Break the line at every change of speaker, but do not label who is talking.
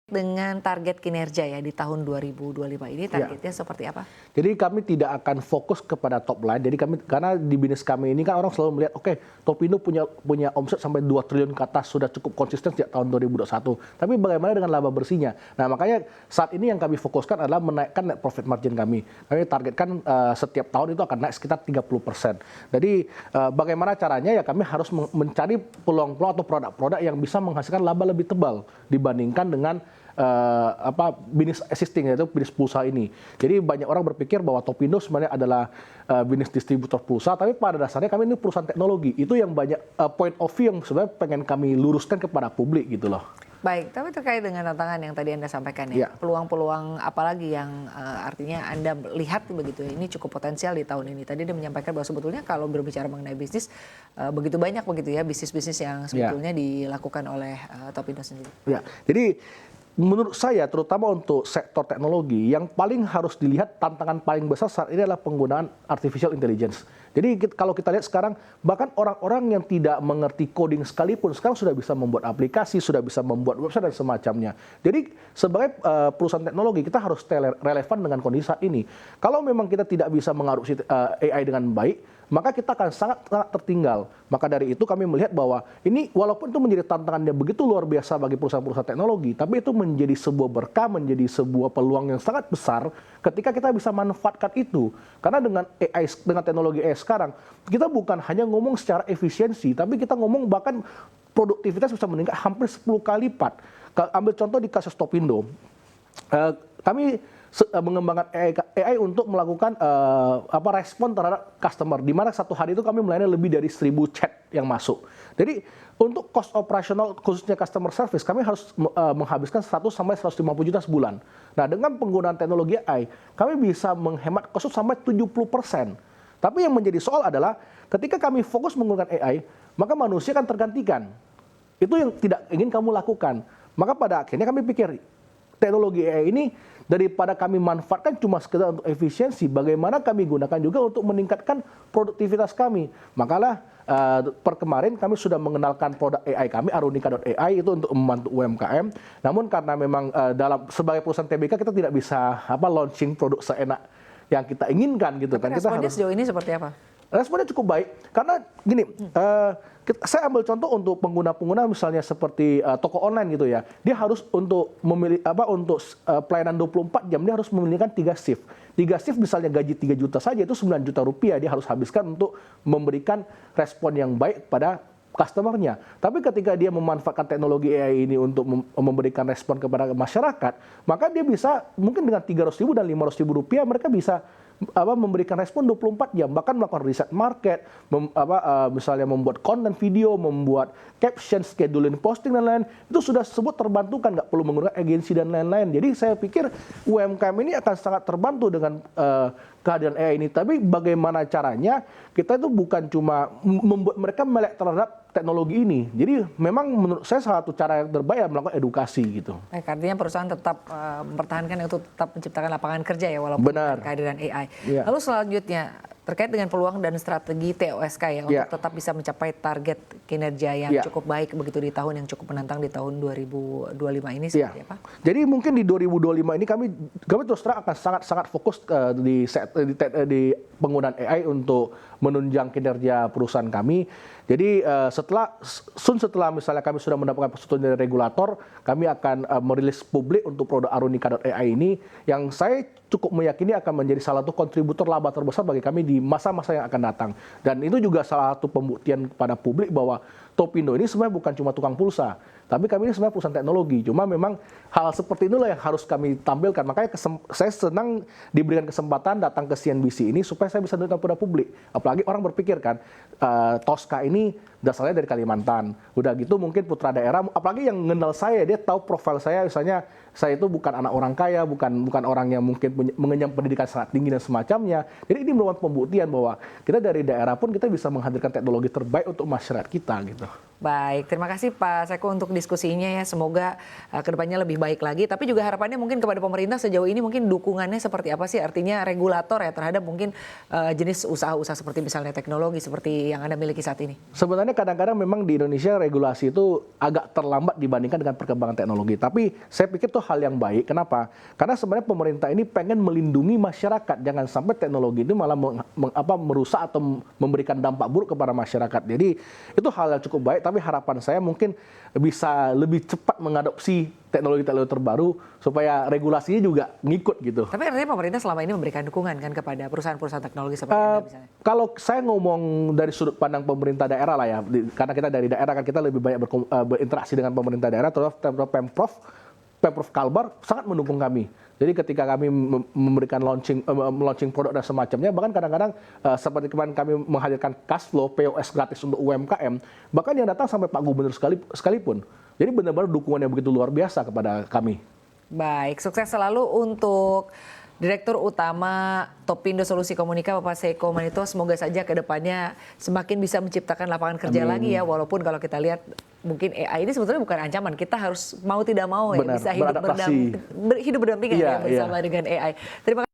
Dengan target kinerja ya di tahun 2025 ini
Ya.
targetnya seperti apa?
Jadi kami tidak akan fokus kepada top line. Jadi kami karena di bisnis kami ini kan orang selalu melihat, oke, Topindo punya omset sampai 2 triliun ke atas sudah cukup konsisten sejak tahun 2021. Tapi bagaimana dengan laba bersihnya? Nah, makanya saat ini yang kami fokuskan adalah menaikkan net profit margin kami. Kami targetkan setiap tahun itu akan naik sekitar 30%. Jadi bagaimana caranya ya kami harus mencari peluang-peluang atau produk-produk yang bisa menghasilkan laba lebih tebal dibandingkan dengan bisnis existing, yaitu bisnis pulsa ini. Jadi banyak orang berpikir bahwa Topindo sebenarnya adalah bisnis distributor pulsa, tapi pada dasarnya kami ini perusahaan teknologi. Itu yang banyak point of view yang sebenarnya pengen kami luruskan kepada publik gitu loh.
Baik, tapi terkait dengan tantangan yang tadi Anda sampaikan ya, peluang-peluang apa lagi yang artinya Anda lihat begitu ya, ini cukup potensial di tahun ini. Tadi Anda menyampaikan bahwa sebetulnya kalau berbicara mengenai bisnis, begitu banyak begitu ya bisnis-bisnis yang sebetulnya dilakukan oleh Topindo sendiri.
Ya, jadi menurut saya terutama untuk sektor teknologi yang paling harus dilihat tantangan paling besar saat ini adalah penggunaan artificial intelligence. Jadi kalau kita lihat sekarang bahkan orang-orang yang tidak mengerti coding sekalipun sekarang sudah bisa membuat aplikasi, sudah bisa membuat website dan semacamnya. Jadi sebagai perusahaan teknologi kita harus relevan dengan kondisi saat ini. Kalau memang kita tidak bisa mengadopsi AI dengan baik, maka kita akan sangat tertinggal. Maka dari itu kami melihat bahwa ini walaupun itu menjadi tantangannya begitu luar biasa bagi perusahaan-perusahaan teknologi, tapi itu menjadi sebuah berkah, menjadi sebuah peluang yang sangat besar ketika kita bisa manfaatkan itu. Karena dengan AI, dengan teknologi AI sekarang, kita bukan hanya ngomong secara efisiensi, tapi kita ngomong bahkan produktivitas bisa meningkat hampir 10 kali lipat. Ambil contoh di kasus Topindo. Kami mengembangkan AI untuk melakukan respon terhadap customer, di mana satu hari itu kami melayani lebih dari 1000 chat yang masuk. Jadi untuk cost operasional khususnya customer service kami harus menghabiskan 100 sampai 150 juta sebulan. Nah, dengan penggunaan teknologi AI kami bisa menghemat cost sampai 70%. Tapi yang menjadi soal adalah ketika kami fokus menggunakan AI, maka manusia akan tergantikan. Itu yang tidak ingin kamu lakukan. Maka pada akhirnya kami pikir teknologi AI ini daripada kami manfaatkan cuma sekedar untuk efisiensi, bagaimana kami gunakan juga untuk meningkatkan produktivitas kami. Makalah per kemarin kami sudah mengenalkan produk AI kami, Arunika.ai, itu untuk membantu UMKM. Namun karena memang sebagai perusahaan TBK kita tidak bisa launching produk seenak yang kita inginkan gitu.
Tapi responnya sejauh ini seperti apa?
Responnya cukup baik karena gini, saya ambil contoh untuk pengguna-pengguna misalnya seperti toko online gitu ya, dia harus untuk memilih pelayanan 24 jam dia harus memilihkan 3 shift. 3 shift misalnya gaji 3 juta saja itu 9 juta rupiah dia harus habiskan untuk memberikan respon yang baik pada customer-nya. Tapi ketika dia memanfaatkan teknologi AI ini untuk memberikan respon kepada masyarakat, maka dia bisa mungkin dengan 300.000 dan 500.000 rupiah mereka bisa memberikan respon 24 jam, bahkan melakukan riset market, misalnya membuat konten video, membuat caption, scheduling posting dan lain-lain, itu sudah sebut terbantukan, nggak perlu menggunakan agensi dan lain-lain. Jadi saya pikir UMKM ini akan sangat terbantu dengan kehadiran AI ini. Tapi bagaimana caranya kita itu bukan cuma membuat mereka melek terhadap teknologi ini. Jadi memang menurut saya salah satu cara yang terbaik adalah melakukan edukasi gitu.
Artinya perusahaan tetap mempertahankan untuk tetap menciptakan lapangan kerja ya walaupun kehadiran AI.
Ya.
Lalu selanjutnya terkait dengan peluang dan strategi TOSK ya untuk tetap bisa mencapai target kinerja yang cukup baik begitu di tahun yang cukup menantang di tahun 2025 ini seperti apa? Jadi
mungkin di 2025 ini kami terus terang akan sangat fokus di penggunaan AI untuk menunjang kinerja perusahaan kami. Jadi setelah misalnya kami sudah mendapatkan persetujuan dari regulator, kami akan merilis publik untuk produk Arunika.ai ini yang saya cukup meyakini akan menjadi salah satu kontributor laba terbesar bagi kami di masa-masa yang akan datang. Dan itu juga salah satu pembuktian kepada publik bahwa Topindo ini sebenarnya bukan cuma tukang pulsa, tapi kami ini sebenarnya perusahaan teknologi. Cuma memang hal seperti inilah yang harus kami tampilkan. Makanya saya senang diberikan kesempatan datang ke CNBC ini supaya saya bisa menunjukkan kepada publik. Apalagi orang berpikir kan, Tosca ini dasarnya dari Kalimantan. Udah gitu mungkin putra daerah, apalagi yang mengenal saya, dia tahu profil saya, misalnya saya itu bukan anak orang kaya, bukan orang yang mungkin mengenyam pendidikan sangat tinggi dan semacamnya. Jadi ini merupakan pembuktian bahwa kita dari daerah pun kita bisa menghadirkan teknologi terbaik untuk masyarakat kita gitu.
Baik, terima kasih Pak Seko untuk diskusinya ya. Semoga kedepannya lebih baik lagi. Tapi juga harapannya mungkin kepada pemerintah sejauh ini mungkin dukungannya seperti apa sih? Artinya regulator ya terhadap mungkin jenis usaha-usaha seperti misalnya teknologi seperti yang Anda miliki saat ini.
Sebenarnya kadang-kadang memang di Indonesia regulasi itu agak terlambat dibandingkan dengan perkembangan teknologi. Tapi saya pikir itu hal yang baik. Kenapa? Karena sebenarnya pemerintah ini pengen melindungi masyarakat. Jangan sampai teknologi ini malah merusak atau memberikan dampak buruk kepada masyarakat. Jadi itu hal yang cukup baik. Tapi harapan saya mungkin bisa lebih cepat mengadopsi teknologi-teknologi terbaru supaya regulasinya juga ngikut gitu.
Tapi artinya pemerintah selama ini memberikan dukungan kan kepada perusahaan-perusahaan teknologi seperti Anda misalnya?
Kalau saya ngomong dari sudut pandang pemerintah daerah lah ya, karena kita dari daerah kan kita lebih banyak berinteraksi dengan pemerintah daerah, terus Pemprov Kalbar sangat mendukung kami. Jadi ketika kami memberikan launching produk dan semacamnya, bahkan kadang-kadang seperti kemarin kami menghadirkan cash flow POS gratis untuk UMKM, bahkan yang datang sampai Pak Gubernur sekalipun. Jadi benar-benar dukungan yang begitu luar biasa kepada kami.
Baik, sukses selalu untuk Direktur Utama Topindo Solusi Komunika Bapak Seko Manito. Semoga saja ke depannya semakin bisa menciptakan lapangan kerja lagi ya. Walaupun kalau kita lihat mungkin AI ini sebetulnya bukan ancaman. Kita harus mau tidak mau ya bisa hidup berdampingan ya bersama dengan AI. Terima kasih.